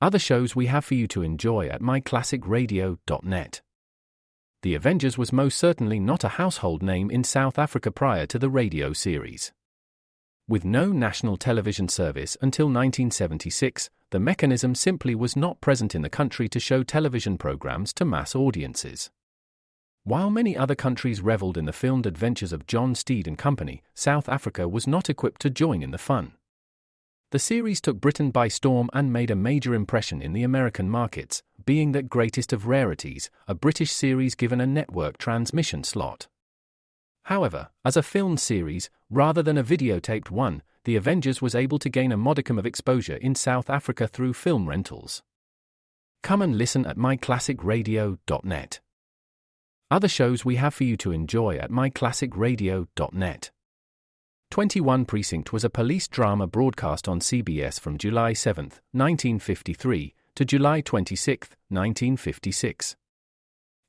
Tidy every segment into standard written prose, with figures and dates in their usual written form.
Other shows we have for you to enjoy at myclassicradio.net. The Avengers was most certainly not a household name in South Africa prior to the radio series. With no national television service until 1976, the mechanism simply was not present in the country to show television programs to mass audiences. While many other countries reveled in the filmed adventures of John Steed and company, South Africa was not equipped to join in the fun. The series took Britain by storm and made a major impression in the American markets, being that greatest of rarities, a British series given a network transmission slot. However, as a filmed series, rather than a videotaped one, The Avengers was able to gain a modicum of exposure in South Africa through film rentals. Come and listen at myclassicradio.net. Other shows we have for you to enjoy at myclassicradio.net. 21 Precinct was a police drama broadcast on CBS from July 7, 1953, to July 26, 1956.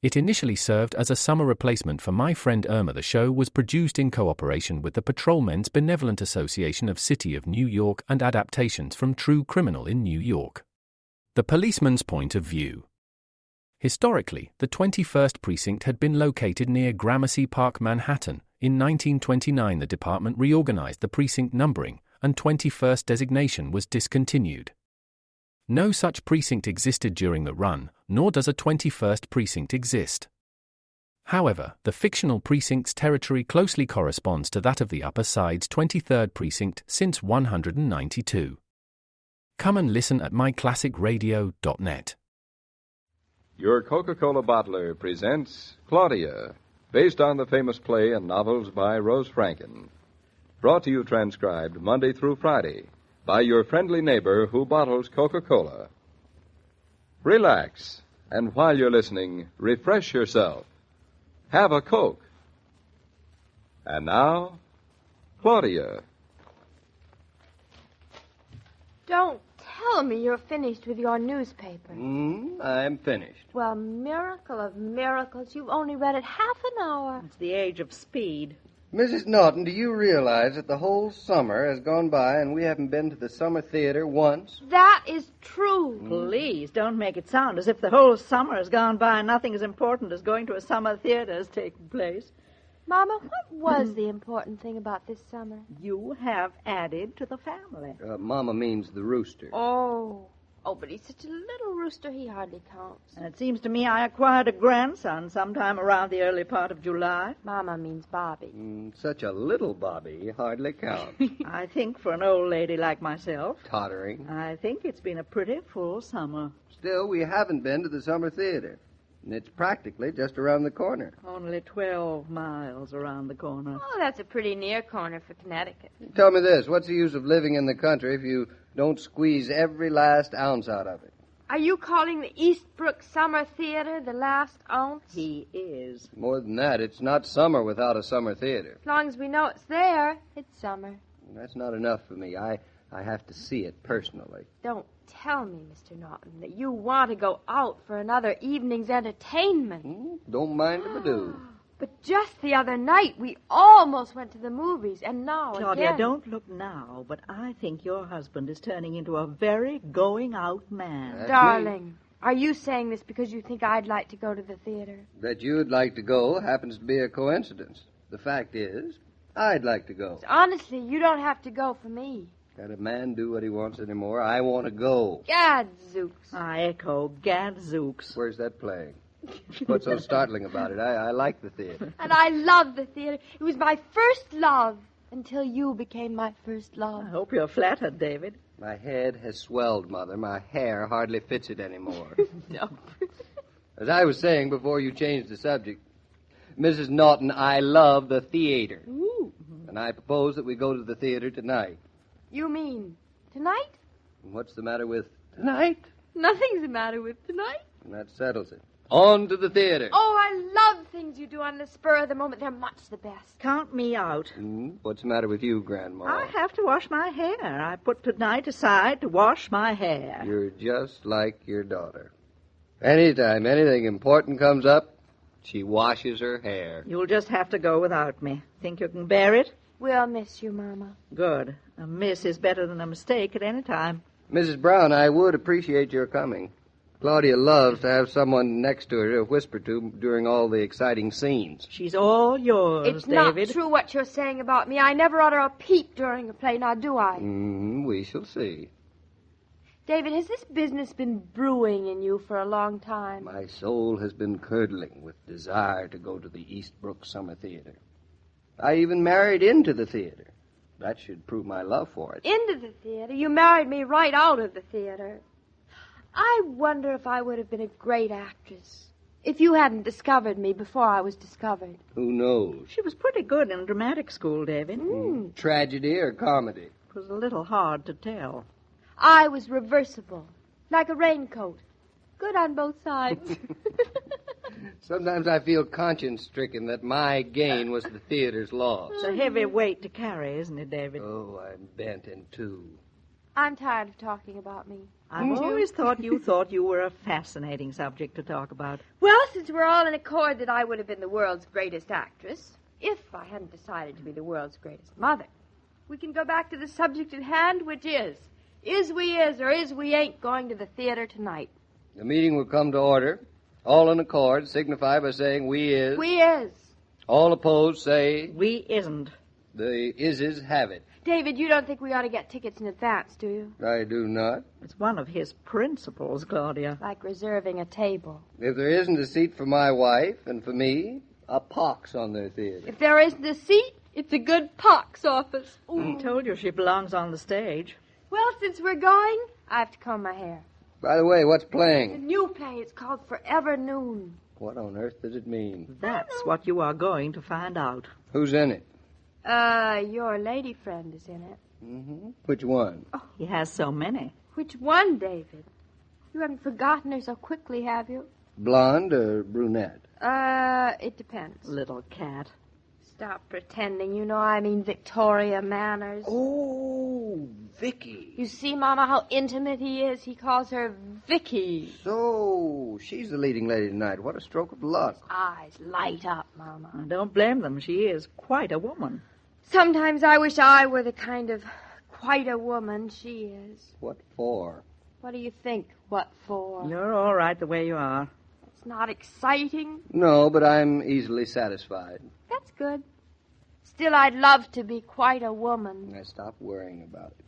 It initially served as a summer replacement for My Friend Irma. The show was produced in cooperation with the Patrolmen's Benevolent Association of City of New York and adaptations from True Criminal in New York. The Policeman's Point of View. Historically, the 21st Precinct had been located near Gramercy Park, Manhattan. In 1929, the department reorganized the precinct numbering, and 21st designation was discontinued. No such precinct existed during the run, nor does a 21st precinct exist. However, the fictional precinct's territory closely corresponds to that of the Upper Side's 23rd precinct since 192. Come and listen at myclassicradio.net. Your Coca-Cola bottler presents Claudia, based on the famous play and novels by Rose Franken. Brought to you transcribed Monday through Friday by your friendly neighbor who bottles Coca-Cola. Relax, and while you're listening, refresh yourself. Have a Coke. And now, Claudia. Don't tell me you're finished with your newspaper. I'm finished. Well, miracle of miracles, you've only read it half an hour. It's the age of speed. Mrs. Norton, do you realize that the whole summer has gone by and we haven't been to the summer theater once? That is true. Please, don't make it sound as if the whole summer has gone by and nothing as important as going to a summer theater has taken place. Mama, what was the important thing about this summer? You have added to the family. Mama means the rooster. Oh, but he's such a little rooster, he hardly counts. And it seems to me I acquired a grandson sometime around the early part of July. Mama means Bobby. Such a little Bobby, he hardly counts. I think for an old lady like myself, Tottering. I think it's been a pretty full summer. Still, we haven't been to the summer theater. And it's practically just around the corner. Only 12 miles around the corner. Oh, that's a pretty near corner for Connecticut. Tell me this, what's the use of living in the country if you don't squeeze every last ounce out of it? Are you calling the Eastbrook Summer Theater the last ounce? He is. More than that, it's not summer without a summer theater. As long as we know it's there, it's summer. That's not enough for me. I have to see it personally. Don't tell me, Mr. Norton, that you want to go out for another evening's entertainment. Don't mind if I do. But just the other night, we almost went to the movies, and now Claudia, again... don't look now, but I think your husband is turning into a very going-out man. That's Darling, me. are you saying this because you think I'd like to go to the theater? That you'd like to go happens to be a coincidence. The fact is, I'd like to go. Honestly, you don't have to go for me. Let a man do what he wants anymore. I want to go. Gadzooks. I echo gadzooks. Where's that playing? What's so startling about it? I like the theater. And I love the theater. It was my first love until you became my first love. I hope you're flattered, David. My head has swelled, Mother. My hair hardly fits it anymore. No. As I was saying before you changed the subject, Mrs. Norton, I love the theater. Ooh. And I propose that we go to the theater tonight. You mean tonight? What's the matter with tonight? Nothing's the matter with tonight. And that settles it. On to the theater. Oh, I love things you do on the spur of the moment. They're much the best. Count me out. What's the matter with you, Grandma? I have to wash my hair. I put tonight aside to wash my hair. You're just like your daughter. Anytime anything important comes up, she washes her hair. You'll just have to go without me. Think you can bear it? We'll miss you, Mama. Good. A miss is better than a mistake at any time. Mrs. Brown, I would appreciate your coming. Claudia loves to have someone next to her to whisper to during all the exciting scenes. She's all yours, It's David. not true what you're saying about me. I never utter a peep during a play, now do I? We shall see. David, has this business been brewing in you for a long time? My soul has been curdling with desire to go to the Eastbrook Summer Theater. I even married into the theater. That should prove my love for it. Into the theater? You married me right out of the theater. I wonder if I would have been a great actress if you hadn't discovered me before I was discovered. Who knows? She was pretty good in dramatic school, David. Tragedy or comedy? It was a little hard to tell. I was reversible, like a raincoat. Good on both sides. Sometimes I feel conscience-stricken that my gain was the theater's loss. It's a heavy weight to carry, isn't it, David? Oh, I'm bent in two. I'm tired of talking about me. I've always thought you were a fascinating subject to talk about. Well, since we're all in accord that I would have been the world's greatest actress, if I hadn't decided to be the world's greatest mother, we can go back to the subject at hand, which is we is or is we ain't going to the theater tonight? The meeting will come to order. All in accord signify by saying we is. We is. All opposed say We isn't. the ises have it. David, you don't think we ought to get tickets in advance, do you? I do not. It's one of his principles, Claudia. Like reserving a table. If there isn't a seat for my wife and for me, a pox on their theater. If there isn't a seat, it's a good pox office. I told you she belongs on the stage. Well, since we're going, I have to comb my hair. By the way, what's The playing? new play, it's called Forever Noon. What on earth does it mean? That's what you are going to find out. Who's in it? Your lady friend is in it. Which one? He has so many. Which one, David? You haven't forgotten her so quickly, have you? Blonde or brunette? It depends. Little cat. Stop pretending. You know I mean Victoria Manners. Oh, Vicky. You see, Mama, how intimate he is? He calls her Vicky. So, she's the leading lady tonight. What a stroke of luck. Eyes light up, Mama. Don't blame them. She is quite a woman. Sometimes I wish I were the kind of quite a woman she is. What for? What do you think? What for? You're all right the way you are. It's not exciting. No, but I'm easily satisfied. That's good. Still, I'd love to be quite a woman. I stop worrying about it.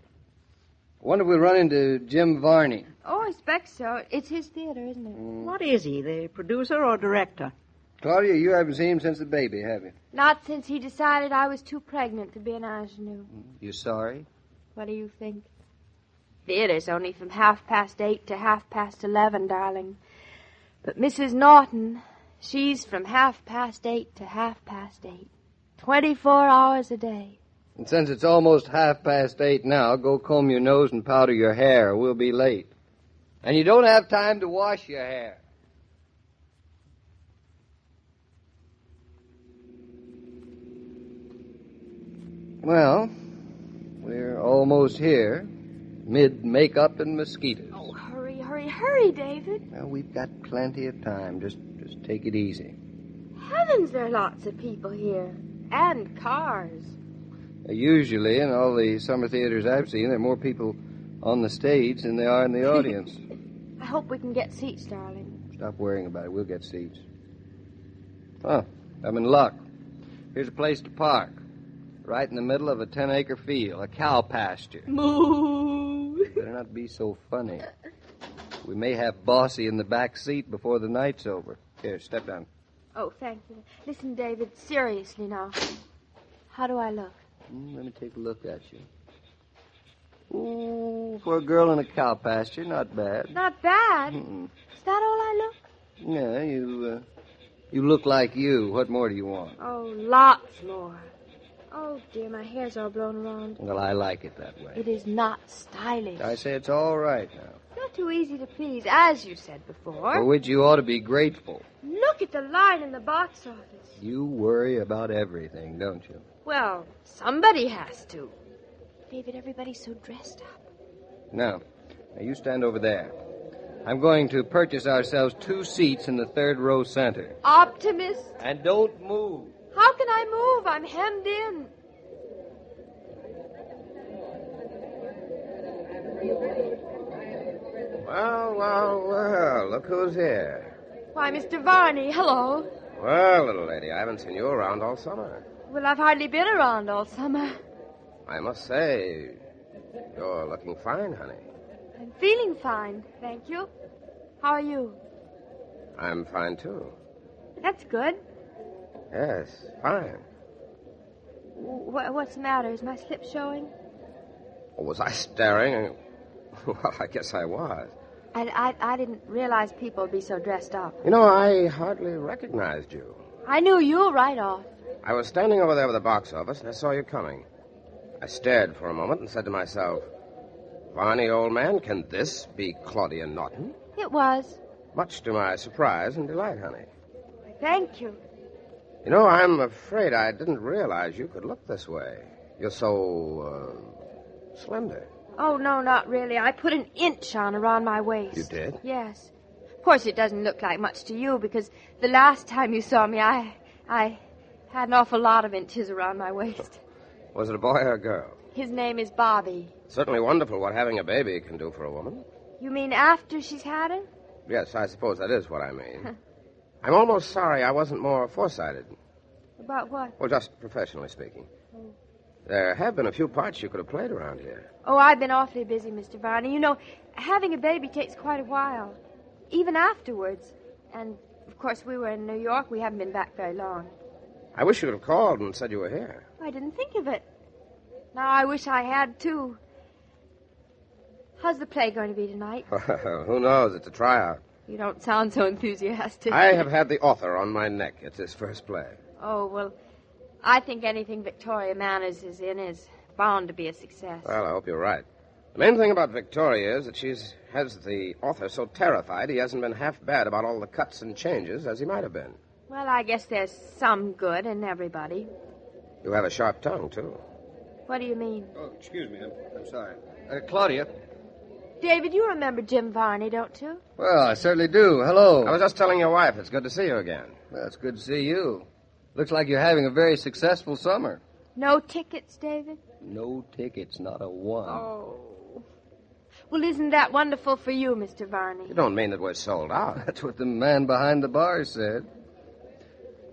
I wonder if we'll run into Jim Varney. Oh, I expect so. It's his theater, isn't it? What is he, the producer or director? Claudia, you haven't seen him since the baby, have you? Not since he decided I was too pregnant to be an ingenue. You sorry? What do you think? Theater's only from 8:30 to 11:30, darling. But Mrs. Norton, she's from 8:30 to 8:30. 24 hours a day. And since it's almost 8:30 now, go comb your nose and powder your hair, or we'll be late. And you don't have time to wash your hair. Well, we're almost here. Mid-makeup and mosquitoes. Oh, hurry, hurry, hurry, David. Well, we've got plenty of time. Just take it easy. Heavens, there are lots of people here. And cars. Usually, in all the summer theaters I've seen, there are more people on the stage than there are in the audience. I hope we can get seats, darling. Stop worrying about it. We'll get seats. Oh, I'm in luck. Here's a place to park. Right in the middle of a 10-acre field, a cow pasture. Moo! Better not be so funny. We may have Bossy in the back seat before the night's over. Here, step down. Oh, thank you. Listen, David, seriously now. How do I look? Let me take a look at you. Ooh, for a girl in a cow pasture, not bad. Not bad. Mm-mm. Is that all I look? Yeah, you look like you. What more do you want? Oh, lots more. Oh, dear, my hair's all blown around. Well, I like it that way. It is not stylish. I say it's all right now. Not too easy to please, as you said before. For which you ought to be grateful. Look at the line in the box office. You worry about everything, don't you? Well, somebody has to. David, everybody's so dressed up. Now, you stand over there. I'm going to purchase ourselves 2 seats in the 3rd row center. Optimist? And don't move. How can I move? I'm hemmed in. Well, look who's here. Why, Mr. Varney, hello. Well, little lady, I haven't seen you around all summer. Well, I've hardly been around all summer. I must say, you're looking fine, honey. I'm feeling fine, thank you. How are you? I'm fine, too. That's good. Yes, fine. What's the matter? Is my slip showing? Oh, was I staring? Well, I guess I was. I didn't realize people would be so dressed up. You know, I hardly recognized you. I knew you right off. I was standing over there with the box office, and I saw you coming. I stared for a moment and said to myself, Varney, old man, can this be Claudia Norton? It was. Much to my surprise and delight, honey. Thank you. You know, I'm afraid I didn't realize you could look this way. You're so, slender. Oh, no, not really. I put an inch on around my waist. You did? Yes. Of course, it doesn't look like much to you because the last time you saw me, I had an awful lot of inches around my waist. Was it a boy or a girl? His name is Bobby. Certainly wonderful what having a baby can do for a woman. You mean after she's had it? Yes, I suppose that is what I mean. I'm almost sorry I wasn't more foresighted. About what? Well, just professionally speaking. There have been a few parts you could have played around here. Oh, I've been awfully busy, Mr. Varney. You know, having a baby takes quite a while, even afterwards. And, of course, we were in New York. We haven't been back very long. I wish you would have called and said you were here. I didn't think of it. Now I wish I had, too. How's the play going to be tonight? Who knows? It's a tryout. You don't sound so enthusiastic. I have had the author on my neck. It's his first play. Oh, well, I think anything Victoria Manners is in is bound to be a success. Well, I hope you're right. The main thing about Victoria is that she has the author so terrified he hasn't been half bad about all the cuts and changes as he might have been. Well, I guess there's some good in everybody. You have a sharp tongue, too. What do you mean? Oh, excuse me. I'm sorry. Claudia. David, you remember Jim Varney, don't you? Well, I certainly do. Hello. I was just telling your wife it's good to see you again. Well, it's good to see you. Looks like you're having a very successful summer. No tickets, David? No tickets, not a one. Oh. Well, isn't that wonderful for you, Mr. Varney? You don't mean that we're sold out. That's what the man behind the bar said.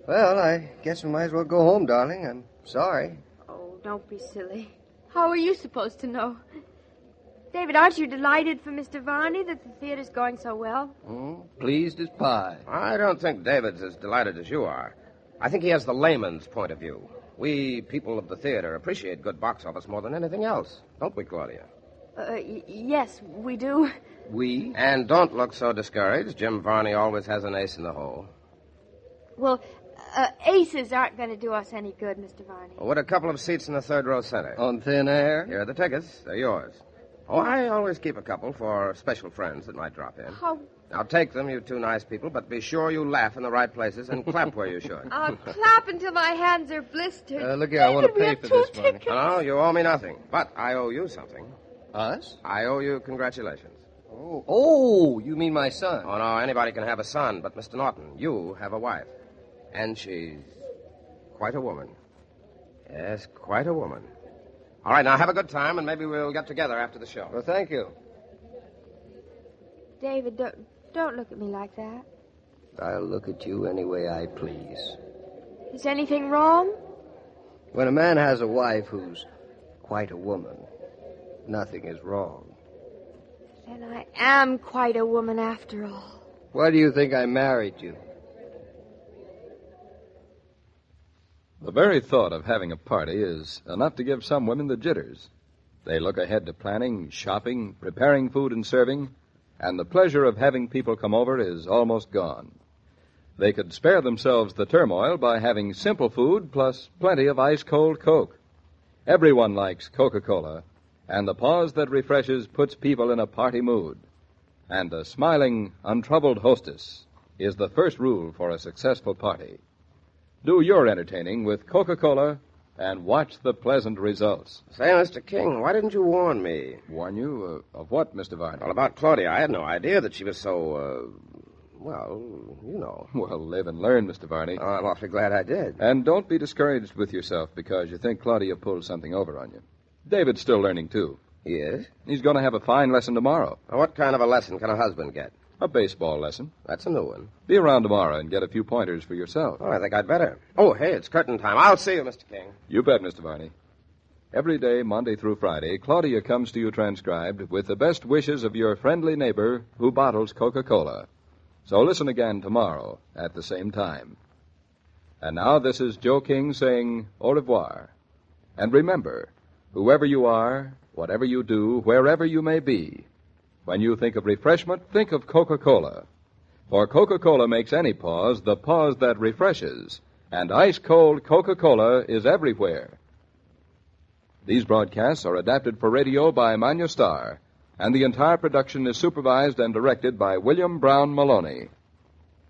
Well, I guess we might as well go home, darling. I'm sorry. Oh, don't be silly. How are you supposed to know? David, aren't you delighted for Mr. Varney that the theater's going so well? Pleased as pie. I don't think David's as delighted as you are. I think he has the layman's point of view. We people of the theater appreciate good box office more than anything else. Don't we, Claudia? Yes, we do. We? And don't look so discouraged. Jim Varney always has an ace in the hole. Well, aces aren't going to do us any good, Mr. Varney. Would a couple of seats in the third row center? On thin air? Here are the tickets. They're yours. Oh, I always keep a couple for special friends that might drop in. How... Now, take them, you two nice people, but be sure you laugh in the right places and clap where you should. I'll clap until my hands are blistered. Look here, I want to pay for this money. No, you owe me nothing. But I owe you something. Us? I owe you congratulations. Oh, you mean my son? Oh, no, anybody can have a son, but Mr. Norton, you have a wife. And she's quite a woman. Yes, quite a woman. All right, now have a good time, and maybe we'll get together after the show. Well, thank you. David, don't look at me like that. I'll look at you any way I please. Is anything wrong? When a man has a wife who's quite a woman, nothing is wrong. Then I am quite a woman after all. Why do you think I married you? The very thought of having a party is enough to give some women the jitters. They look ahead to planning, shopping, preparing food and serving, and the pleasure of having people come over is almost gone. They could spare themselves the turmoil by having simple food plus plenty of ice-cold Coke. Everyone likes Coca-Cola, and the pause that refreshes puts people in a party mood. And a smiling, untroubled hostess is the first rule for a successful party. Do your entertaining with Coca-Cola and watch the pleasant results. Say, Mr. King, why didn't you warn me? Warn you? Of what, Mr. Varney? Well, about Claudia. I had no idea that she was so, well, you know. Well, live and learn, Mr. Varney. Oh, I'm awfully glad I did. And don't be discouraged with yourself because you think Claudia pulled something over on you. David's still learning, too. He is? He's going to have a fine lesson tomorrow. Now, what kind of a lesson can a husband get? A baseball lesson. That's a new one. Be around tomorrow and get a few pointers for yourself. Oh, I think I'd better. Oh, hey, it's curtain time. I'll see you, Mr. King. You bet, Mr. Varney. Every day, Monday through Friday, Claudia comes to you transcribed with the best wishes of your friendly neighbor who bottles Coca-Cola. So listen again tomorrow at the same time. And now this is Joe King saying au revoir. And remember, whoever you are, whatever you do, wherever you may be, when you think of refreshment, think of Coca-Cola. For Coca-Cola makes any pause the pause that refreshes, and ice-cold Coca-Cola is everywhere. These broadcasts are adapted for radio by Manya Starr, and the entire production is supervised and directed by William Brown Maloney.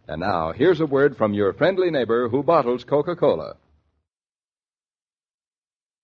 And now, here's a word from your friendly neighbor who bottles Coca-Cola.